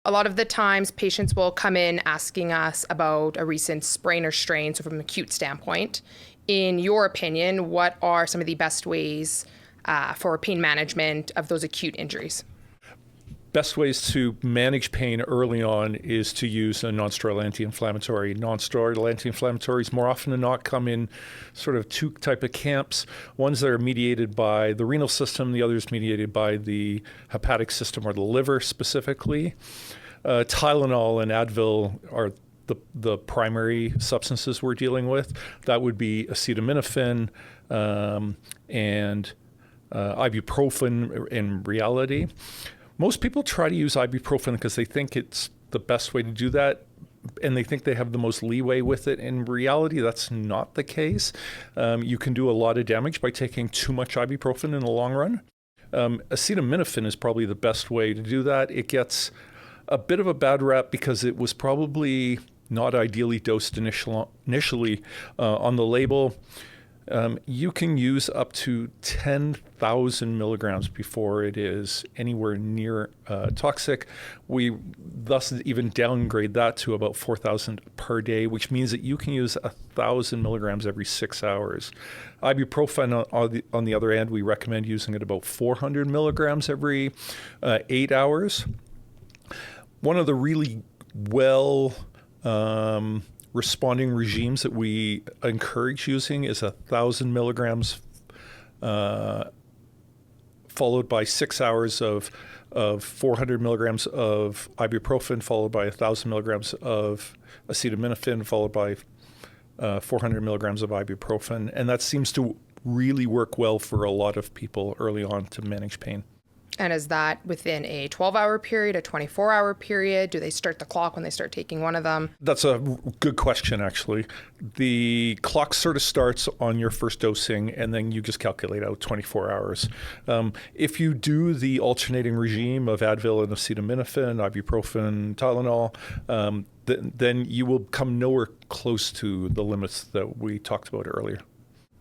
A lot of the times patients will come in asking us about a recent sprain or strain, so from an acute standpoint. In your opinion, what are some of the best ways for pain management of those acute injuries? Best ways to manage pain early on is to use a non-steroidal anti-inflammatory. Non-steroidal anti-inflammatories more often than not come in sort of two type of camps. Ones that are mediated by the renal system, the others mediated by the hepatic system or the liver specifically. Tylenol and Advil are the primary substances we're dealing with. That would be acetaminophen and ibuprofen in reality. Most people try to use ibuprofen because they think it's the best way to do that, and they think they have the most leeway with it. In reality, that's not the case. You can do a lot of damage by taking too much ibuprofen in the long run. Acetaminophen is probably the best way to do that. It gets a bit of a bad rap because it was probably not ideally dosed initially on the label. You can use up to 10,000 milligrams before it is anywhere near toxic. We thus even downgrade that to about 4,000 per day, which means that you can use 1,000 milligrams every 6 hours. Ibuprofen, on the other hand, we recommend using it about 400 milligrams every 8 hours. One of the really responding regimes that we encourage using is 1,000 milligrams followed by 6 hours of 400 milligrams of ibuprofen, followed by 1,000 milligrams of acetaminophen, followed by 400 milligrams of ibuprofen. And that seems to really work well for a lot of people early on to manage pain. And is that within a 12-hour period, a 24-hour period? Do they start the clock when they start taking one of them? That's a good question, actually. The clock sort of starts on your first dosing, and then you just calculate out 24 hours. If you do the alternating regime of Advil and acetaminophen, ibuprofen, Tylenol, then you will come nowhere close to the limits that we talked about earlier.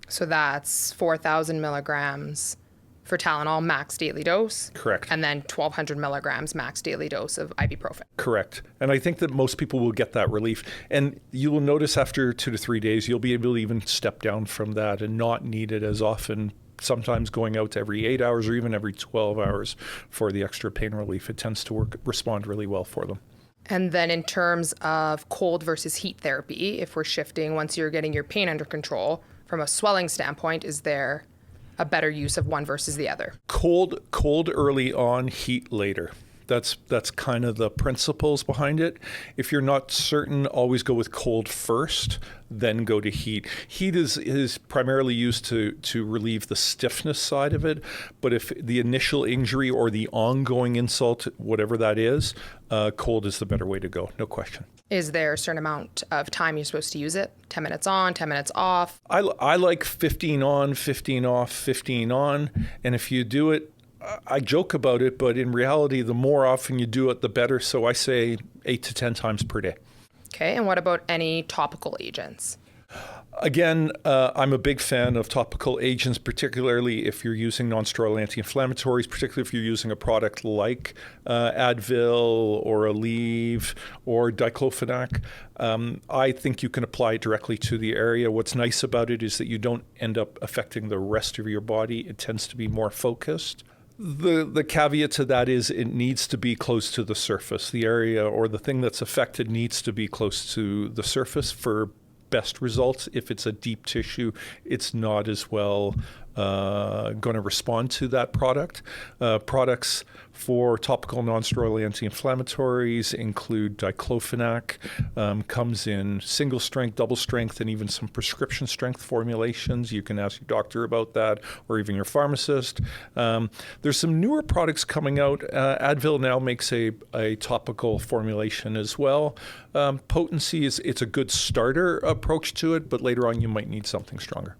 So that's 4,000 milligrams for Tylenol, max daily dose. Correct. And then 1,200 milligrams max daily dose of ibuprofen. Correct. And I think that most people will get that relief. And you will notice after 2 to 3 days, you'll be able to even step down from that and not need it as often, sometimes going out to every 8 hours or even every 12 hours for the extra pain relief. It tends to respond really well for them. And then in terms of cold versus heat therapy, if we're shifting, once you're getting your pain under control, from a swelling standpoint, is there a better use of one versus the other? Cold early on, heat later. That's kind of the principles behind it. If you're not certain, always go with cold first, then go to heat. Heat is primarily used to relieve the stiffness side of it, but if the initial injury or the ongoing insult, whatever that is, cold is the better way to go, no question. Is there a certain amount of time you're supposed to use it? 10 minutes on, 10 minutes off? I like 15 on, 15 off, 15 on, and if you do it, I joke about it, but in reality, the more often you do it, the better. So I say 8 to 10 times per day. Okay, and what about any topical agents? Again, I'm a big fan of topical agents, particularly if you're using non-steroidal anti-inflammatories, particularly if you're using a product like Advil or Aleve or diclofenac. I think you can apply it directly to the area. What's nice about it is that you don't end up affecting the rest of your body. It tends to be more focused. The caveat to that is it needs to be close to the surface. The area or the thing that's affected needs to be close to the surface for best results. If it's a deep tissue, it's not as well going to respond to that product. Products for topical non-steroidal anti-inflammatories include diclofenac, comes in single strength, double strength, and even some prescription strength formulations. You can ask your doctor about that or even your pharmacist. There's some newer products coming out. Advil now makes a topical formulation as well. Potency it's a good starter approach to it, but later on you might need something stronger.